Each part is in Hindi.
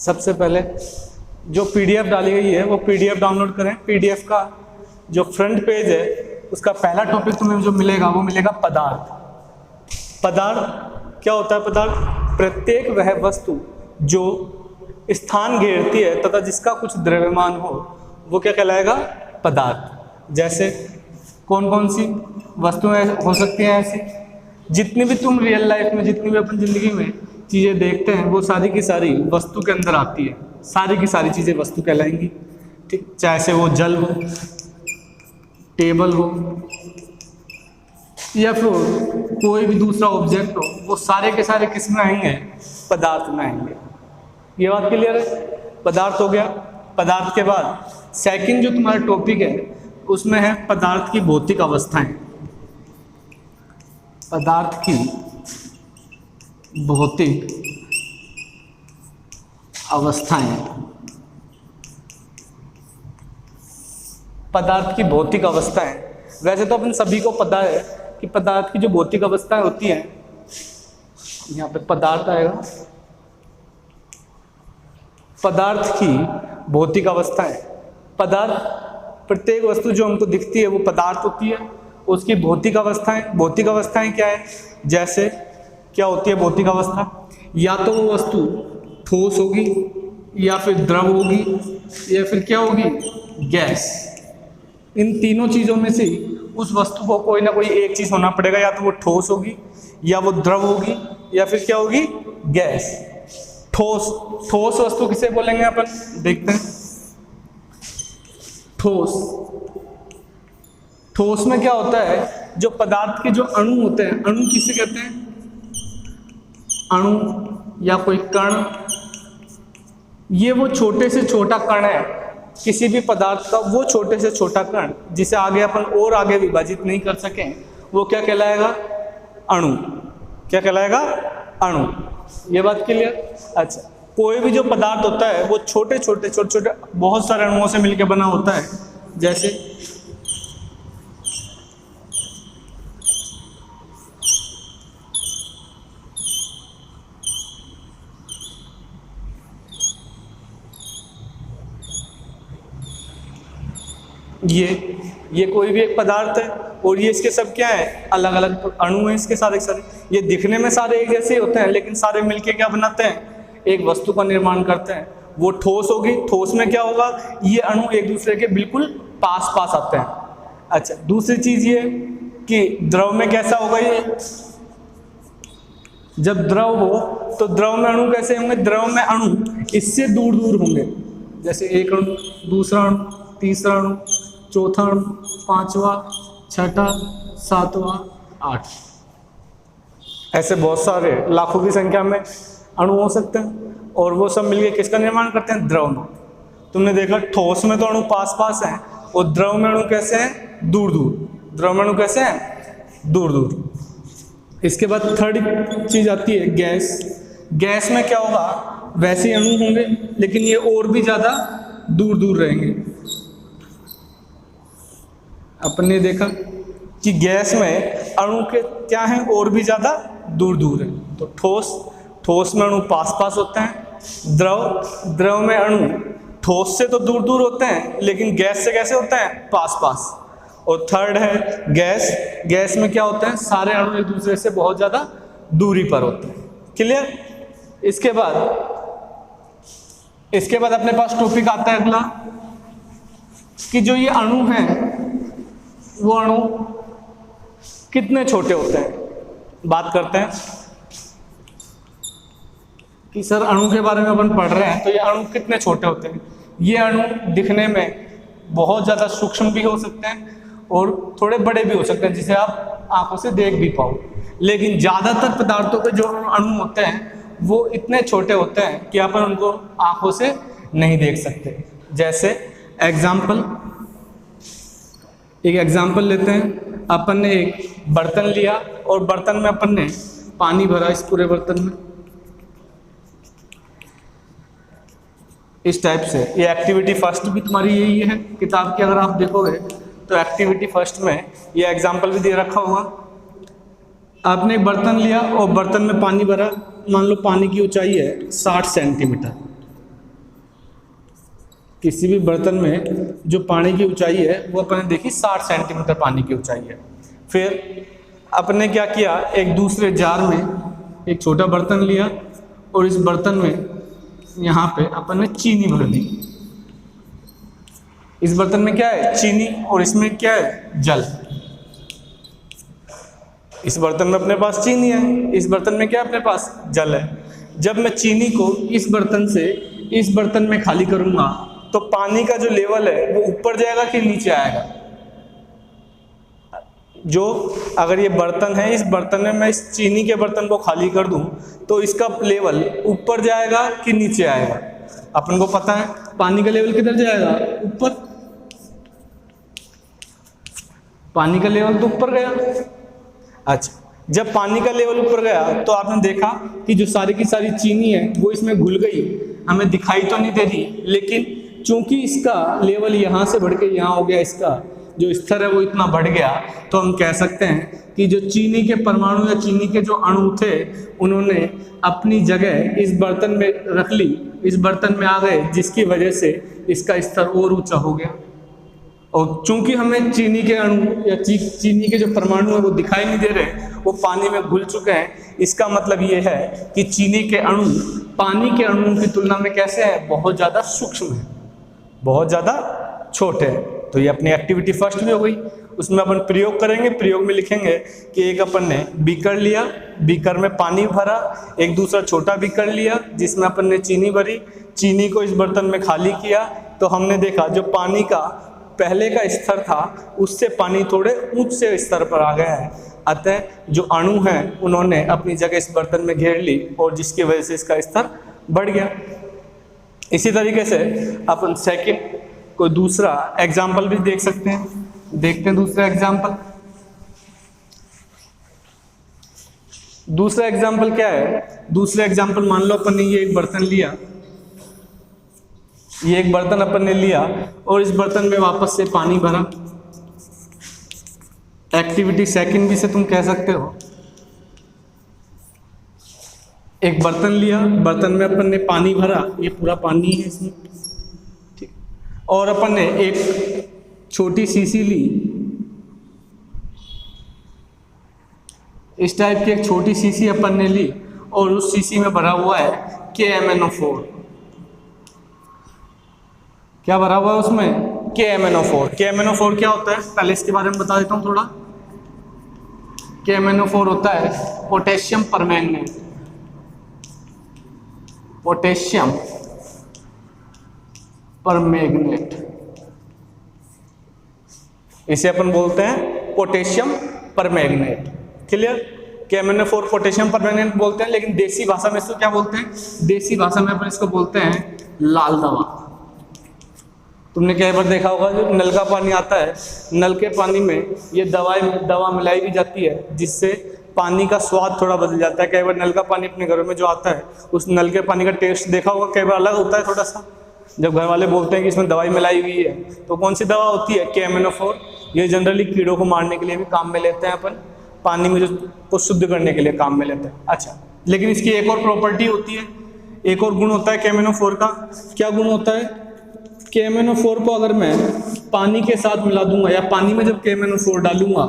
सबसे पहले जो पीडीएफ डाली गई है वो पीडीएफ डाउनलोड करें। पीडीएफ का जो फ्रंट पेज है उसका पहला टॉपिक तुम्हें जो मिलेगा वो मिलेगा पदार्थ। पदार्थ क्या होता है? पदार्थ प्रत्येक वह वस्तु जो स्थान घेरती है तथा जिसका कुछ द्रव्यमान हो वो क्या कहलाएगा? पदार्थ। जैसे कौन कौन सी वस्तुएं हो सकती हैं ऐसी? जितनी भी तुम रियल लाइफ में, जितनी भी अपन जिंदगी में चीज़ें देखते हैं वो सारी की सारी वस्तु के अंदर आती है। सारी की सारी चीज़ें वस्तु कहलाएंगी, ठीक। चाहे वो जल हो, टेबल हो या फिर कोई भी दूसरा ऑब्जेक्ट हो, वो सारे के सारे किस में आएंगे? पदार्थ में आएंगे। ये बात क्लियर है? पदार्थ हो गया। पदार्थ के बाद सेकंड जो तुम्हारा टॉपिक है उसमें है पदार्थ की भौतिक अवस्थाएं। पदार्थ की भौतिक अवस्थाएं। पदार्थ की भौतिक अवस्थाएं, वैसे तो अपन सभी को पता है कि पदार्थ की जो भौतिक अवस्थाएं होती हैं, यहाँ पे पदार्थ आएगा, पदार्थ की भौतिक अवस्थाएं। पदार्थ प्रत्येक वस्तु जो हमको दिखती है वो पदार्थ होती है। उसकी भौतिक अवस्थाएं, भौतिक अवस्थाएं क्या है? जैसे क्या होती है भौतिक अवस्था? या तो वो वस्तु ठोस होगी या फिर द्रव होगी या फिर क्या होगी? गैस। इन तीनों चीज़ों में से उस वस्तु को कोई ना कोई एक चीज़ होना पड़ेगा। या तो वो ठोस होगी या वो द्रव होगी या फिर क्या होगी? गैस। ठोस वस्तु किसे बोलेंगे अपन? देखते हैं। ठोस में क्या होता है? जो पदार्थ के जो अणु होते हैं, अणु किसे कहते हैं? अणु या कोई कण, ये वो छोटे से छोटा कण है किसी भी पदार्थ का। वो छोटे से छोटा कण जिसे आगे अपन और आगे विभाजित नहीं कर सकें वो क्या कहलाएगा? अणु। क्या कहलाएगा? अणु। ये बात क्लियर? अच्छा, कोई भी जो पदार्थ होता है वो छोटे छोटे बहुत सारे अणुओं से मिलकर बना होता है। जैसे ये कोई भी एक पदार्थ है और ये इसके सब क्या है? अलग अलग अणु हैं इसके सारे सारे। ये दिखने में सारे एक जैसे होते हैं लेकिन सारे मिलके क्या बनाते हैं? एक वस्तु का निर्माण करते हैं। वो ठोस होगी। ठोस में क्या होगा? ये अणु एक दूसरे के बिल्कुल पास पास आते हैं। अच्छा, दूसरी चीज ये कि द्रव में कैसा होगा? ये जब द्रव हो तो द्रव में अणु कैसे होंगे? द्रव में अणु इससे दूर दूर होंगे। जैसे एक अणु, दूसरा अणु, तीसरा अणु, चौथा अणु, पांचवा, छठा, सातवां, आठ, ऐसे बहुत सारे लाखों की संख्या में अणु हो सकते हैं और वो सब मिलके किसका निर्माण करते हैं? द्रव में। तुमने देखा ठोस में तो अणु पास पास हैं और द्रव में अणु कैसे हैं? दूर दूर। द्रव में अणु कैसे हैं? दूर दूर। इसके बाद थर्ड चीज आती है गैस। गैस में क्या होगा? वैसे ही अणु होंगे लेकिन ये और भी ज्यादा दूर दूर रहेंगे। अपन ने देखा कि गैस में अणु के क्या हैं? और भी ज्यादा दूर दूर है। तो ठोस में अणु पास पास होते हैं। द्रव में अणु ठोस से तो दूर दूर होते हैं लेकिन गैस से कैसे होते हैं? पास पास। और थर्ड है गैस। गैस में क्या होता है? सारे अणु एक दूसरे से बहुत ज्यादा दूरी पर होते हैं। क्लियर? इसके बाद अपने पास टॉपिक आता है अगला कि जो ये अणु हैं वो अणु कितने छोटे होते हैं। बात करते हैं कि सर अणु के बारे में अपन पढ़ रहे हैं तो ये अणु कितने छोटे होते हैं। ये अणु दिखने में बहुत ज़्यादा सूक्ष्म भी हो सकते हैं और थोड़े बड़े भी हो सकते हैं जिसे आप आंखों से देख भी पाओ। लेकिन ज़्यादातर पदार्थों के जो अणु होते हैं वो इतने छोटे होते हैं कि अपन उनको आंखों से नहीं देख सकते। जैसे एक एग्जाम्पल लेते हैं। अपन ने एक बर्तन लिया और बर्तन में अपन ने पानी भरा। इस पूरे बर्तन में इस टाइप से। ये एक्टिविटी फर्स्ट भी तुम्हारी यही है किताब की, अगर आप देखोगे तो एक्टिविटी फर्स्ट में ये एग्जाम्पल भी दे रखा होगा। आपने एक बर्तन लिया और बर्तन में पानी भरा। मान लो पानी की ऊंचाई है 60 सेंटीमीटर। किसी भी बर्तन में जो पानी की ऊंचाई है वो अपने देखी 60 सेंटीमीटर पानी की ऊंचाई है। फिर अपने क्या किया, एक दूसरे जार में एक छोटा बर्तन लिया और इस बर्तन में यहाँ पे अपन ने चीनी भर दी। इस बर्तन में क्या है, चीनी, और इसमें क्या है, जल। इस बर्तन में अपने पास चीनी है, इस बर्तन में क्या अपने पास जल है। जब मैं चीनी को इस बर्तन से इस बर्तन में खाली करूंगा तो पानी का जो लेवल है वो ऊपर जाएगा कि नीचे आएगा। जो अगर ये बर्तन है, इस बर्तन में मैं इस चीनी के बर्तन को खाली कर दूं तो इसका लेवल ऊपर जाएगा कि नीचे आएगा। अपन को पता है पानी का लेवल किधर जाएगा, ऊपर। पानी का लेवल तो ऊपर गया। अच्छा, जब पानी का लेवल ऊपर गया तो आपने देखा कि जो सारी की सारी चीनी है वो इसमें घुल गई, हमें दिखाई तो नहीं दे रही, लेकिन चूंकि इसका लेवल यहाँ से बढ़ के यहाँ हो गया, इसका जो स्तर है वो इतना बढ़ गया, तो हम कह सकते हैं कि जो चीनी के परमाणु या चीनी के जो अणु थे उन्होंने अपनी जगह इस बर्तन में रख ली, इस बर्तन में आ गए, जिसकी वजह से इसका स्तर और ऊंचा हो गया। और चूंकि हमें चीनी के अणु या चीनी के जो परमाणु है वो दिखाई नहीं दे रहे, वो पानी में घुल चुके हैं, इसका मतलब ये है कि चीनी के अणु पानी के अणुओं की तुलना में कैसे है, बहुत ज़्यादा सूक्ष्म है, बहुत ज़्यादा छोटे हैं। तो ये अपनी एक्टिविटी फर्स्ट में हो गई। उसमें अपन प्रयोग करेंगे, प्रयोग में लिखेंगे कि एक अपन ने बीकर लिया, बीकर में पानी भरा, एक दूसरा छोटा बीकर लिया जिसमें अपन ने चीनी भरी, चीनी को इस बर्तन में खाली किया, तो हमने देखा जो पानी का पहले का स्तर था उससे पानी थोड़े ऊंचे स्तर पर आ गया है, अतः जो अणु हैं उन्होंने अपनी जगह इस बर्तन में घेर ली और जिसकी वजह से इसका स्तर बढ़ गया। इसी तरीके से अपन सेकंड कोई दूसरा एग्जाम्पल भी देख सकते हैं। देखते हैं दूसरा एग्जाम्पल। दूसरा एग्जाम्पल क्या है, दूसरा एग्जाम्पल मान लो अपन ने ये एक बर्तन लिया, ये एक बर्तन अपन ने लिया और इस बर्तन में वापस से पानी भरा। एक्टिविटी सेकंड भी से तुम कह सकते हो। एक बर्तन लिया, बर्तन में अपन ने पानी भरा, ये पूरा पानी है इसमें, ठीक, और अपन ने एक छोटी शीशी ली, इस टाइप की एक छोटी शीशी अपन ने ली और उस शीशी में भरा हुआ है KMnO4। क्या भरा हुआ है उसमें, KMnO4। KMnO4 क्या होता है, पहले इसके बारे में बता देता हूँ थोड़ा। KMnO4 होता है पोटेशियम परमैंगनेट। पोटेशियम परमैंगनेट, इसे अपन बोलते हैं potassium permanganate. Clear. KMnO4 potassium permanganate बोलते हैं, लेकिन देसी भाषा में इसको क्या बोलते हैं, देसी भाषा में अपन इसको बोलते हैं लाल दवा। तुमने कई बार देखा होगा जो नल का पानी आता है, नल के पानी में ये दवा मिलाई भी जाती है जिससे पानी का स्वाद थोड़ा बदल जाता है। कई बार नल का पानी अपने घरों में जो आता है उस नल के पानी का टेस्ट देखा होगा, कई बार अलग होता है थोड़ा सा। जब घर वाले बोलते हैं कि इसमें दवाई मिलाई हुई है, तो कौन सी दवा होती है, KMnO4। ये जनरली कीड़ों को मारने के लिए भी काम में लेते हैं अपन, पानी में जो को शुद्ध करने के लिए काम में लेते हैं। अच्छा, लेकिन इसकी एक और प्रॉपर्टी होती है, एक और गुण होता है KMnO4 का। क्या गुण होता है, KMnO4 को अगर मैं पानी के साथ मिला दूंगा या पानी में जब KMnO4 डालूंगा,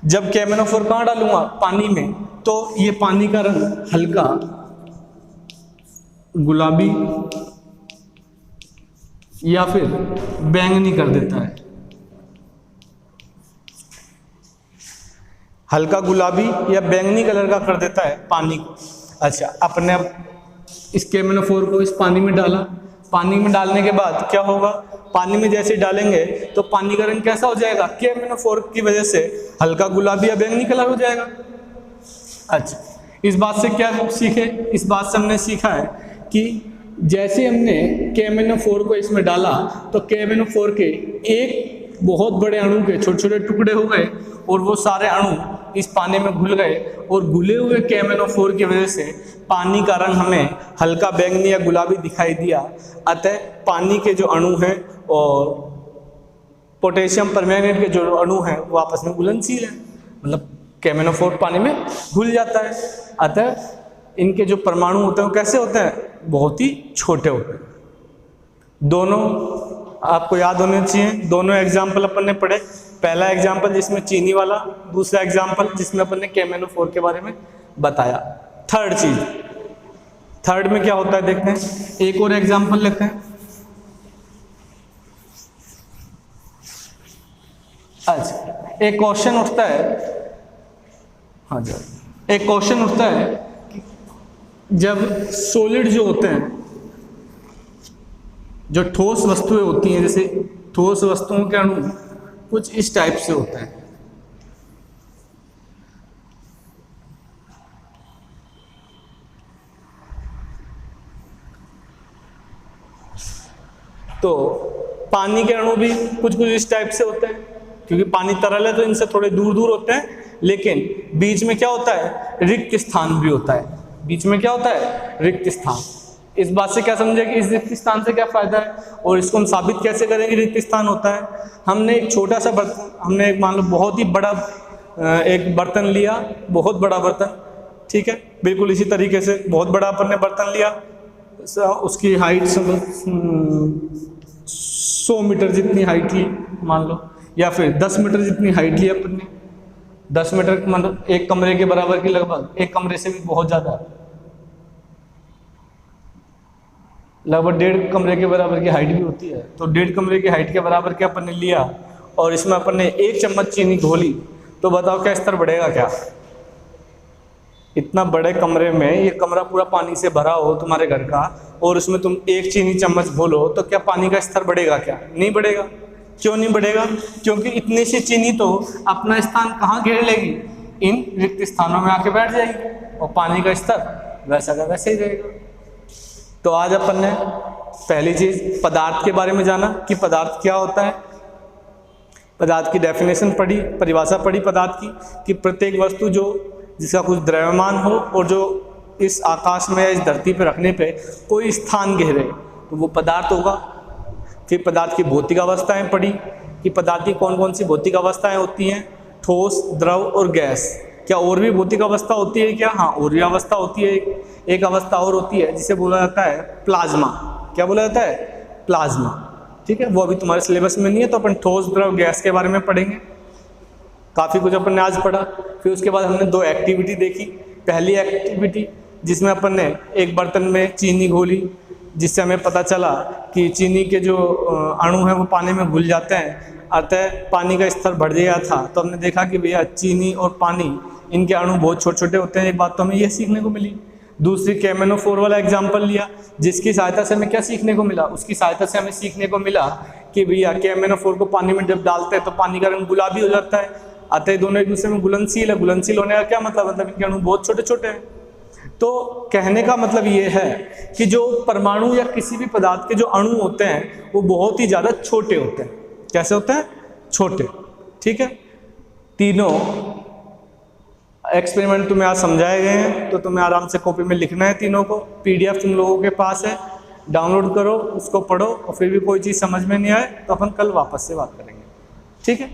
जब KMnO4 कहाँ डालूंगा, पानी में, तो ये पानी का रंग हल्का गुलाबी या फिर बैंगनी कर देता है। हल्का गुलाबी या बैंगनी कलर का कर देता है पानी को। अच्छा, अपने अब इस KMnO4 को इस पानी में डाला, पानी में डालने के बाद क्या होगा, पानी में जैसे डालेंगे तो पानी का रंग कैसा हो जाएगा, KMnO4 की वजह से हल्का गुलाबी या बैंगनी कलर हो जाएगा। अच्छा, इस बात से क्या सीखे, इस बात से हमने सीखा है कि जैसे हमने KMnO4 को इसमें डाला तो KMnO4 के एक बहुत बड़े अणु के छोटे छोटे टुकड़े हो गए और वो सारे अणु इस पानी में घुल गए, और घुले हुए KMnO4 की वजह से पानी का रंग हमें हल्का बैंगनी या गुलाबी दिखाई दिया। अतः पानी के जो अणु हैं और पोटेशियम परमैंगनेट के जो अणु हैं वो आपस में घुलनशील है, मतलब KMnO4 पानी में घुल जाता है। अतः इनके जो परमाणु होते हैं वो कैसे होते हैं, बहुत ही छोटे होते हैं। दोनों आपको याद होने चाहिए। दोनों एग्जाम्पल अपन ने पढ़े, पहला एग्जाम्पल जिसमें चीनी वाला, दूसरा एग्जाम्पल जिसमें अपन ने KMnO4 के बारे में बताया। थर्ड में क्या होता है देखते हैं, एक और एग्जाम्पल लेते हैं। अच्छा, एक क्वेश्चन उठता है, हाँ जी, एक क्वेश्चन उठता है कि जब सॉलिड जो होते हैं, जो ठोस वस्तुएं होती हैं, जैसे ठोस वस्तुओं के अणु कुछ इस टाइप से होते हैं। तो पानी के अणु भी कुछ कुछ इस टाइप से होते हैं, क्योंकि पानी तरल है तो इनसे थोड़े दूर दूर होते हैं, लेकिन बीच में क्या होता है, रिक्त स्थान भी होता है। बीच में क्या होता है, रिक्त स्थान। इस बात से क्या समझे कि इस रिक्त स्थान से क्या फायदा है, और इसको हम साबित कैसे करेंगे रिक्त स्थान होता है। हमने एक छोटा सा बर्तन, हमने एक मान लो बहुत ही बड़ा एक बर्तन लिया, बहुत बड़ा बर्तन, ठीक है, बिल्कुल इसी तरीके से बहुत बड़ा अपन ने बर्तन लिया, उसकी हाइट 100 मीटर जितनी हाइट ली मान लो, या फिर 10 मीटर जितनी हाइट ली अपन ने। 10 मीटर मतलब एक कमरे के बराबर की, लगभग एक कमरे से भी बहुत ज़्यादा, लगभग 1.5 कमरे के बराबर की हाइट भी होती है। तो 1.5 कमरे की हाइट के बराबर के अपन ने लिया, और इसमें अपन ने 1 चम्मच चीनी घोली, तो बताओ क्या स्तर बढ़ेगा क्या। इतना बड़े कमरे में, ये कमरा पूरा पानी से भरा हो तुम्हारे घर का, और उसमें तुम 1 चीनी चम्मच घोलो, तो क्या पानी का स्तर बढ़ेगा क्या, नहीं बढ़ेगा। क्यों नहीं बढ़ेगा, क्योंकि इतनी सी चीनी तो अपना स्थान कहाँ घेर लेगी, इन रिक्त स्थानों में आके बैठ जाएगी, और पानी का स्तर वैसा का वैसे ही रहेगा। तो आज अपन ने पहली चीज पदार्थ के बारे में जाना कि पदार्थ क्या होता है, पदार्थ की डेफिनेशन पढ़ी, परिभाषा पढ़ी पदार्थ की, कि प्रत्येक वस्तु जो जिसका कुछ द्रव्यमान हो और जो इस आकाश में या इस धरती पर रखने पे कोई स्थान घेरे, तो वो पदार्थ होगा। फिर पदार्थ की भौतिक अवस्थाएं पढ़ी कि पदार्थ की कौन कौन सी भौतिक अवस्थाएं होती हैं, ठोस, द्रव और गैस। क्या और भी भौतिक अवस्था होती है क्या, हाँ और भी अवस्था होती है। एक अवस्था और होती है जिसे बोला जाता है प्लाज्मा। क्या बोला जाता है, प्लाज्मा, ठीक है, वो अभी तुम्हारे सिलेबस में नहीं है, तो अपन ठोस, द्रव, गैस के बारे में पढ़ेंगे। काफ़ी कुछ अपन ने आज पढ़ा। फिर उसके बाद हमने 2 एक्टिविटी देखी। पहली एक्टिविटी जिसमें अपन ने एक बर्तन में चीनी घोली, जिससे हमें पता चला कि चीनी के जो अणु हैं वो पानी में घुल जाते हैं, अतः पानी का स्तर बढ़ गया था। तो हमने देखा कि भैया चीनी और पानी, इनके अणु बहुत छोटे छोटे होते हैं। एक बात तो हमें यह सीखने को मिली। दूसरी KMnO4 वाला एग्जाम्पल लिया, जिसकी सहायता से हमें क्या सीखने को मिला, उसकी सहायता से हमें सीखने को मिला कि भैया KMnO4 को पानी में जब डालते हैं तो पानी का रंग गुलाबी हो जाता है, अतः दोनों एक दूसरे में घुलनशील है। घुलनशील होने का क्या मतलब इनके अणु बहुत छोटे छोटे हैं। तो कहने का मतलब ये है कि जो परमाणु या किसी भी पदार्थ के जो अणु होते हैं वो बहुत ही ज़्यादा छोटे होते हैं। कैसे होते हैं, छोटे, ठीक है। तीनों एक्सपेरिमेंट तुम्हें आज समझाए गए हैं, तो तुम्हें आराम से कॉपी में लिखना है। तीनों को PDF तुम लोगों के पास है, डाउनलोड करो, उसको पढ़ो, और फिर भी कोई चीज़ समझ में नहीं आए तो अपन कल वापस से बात करेंगे, ठीक है।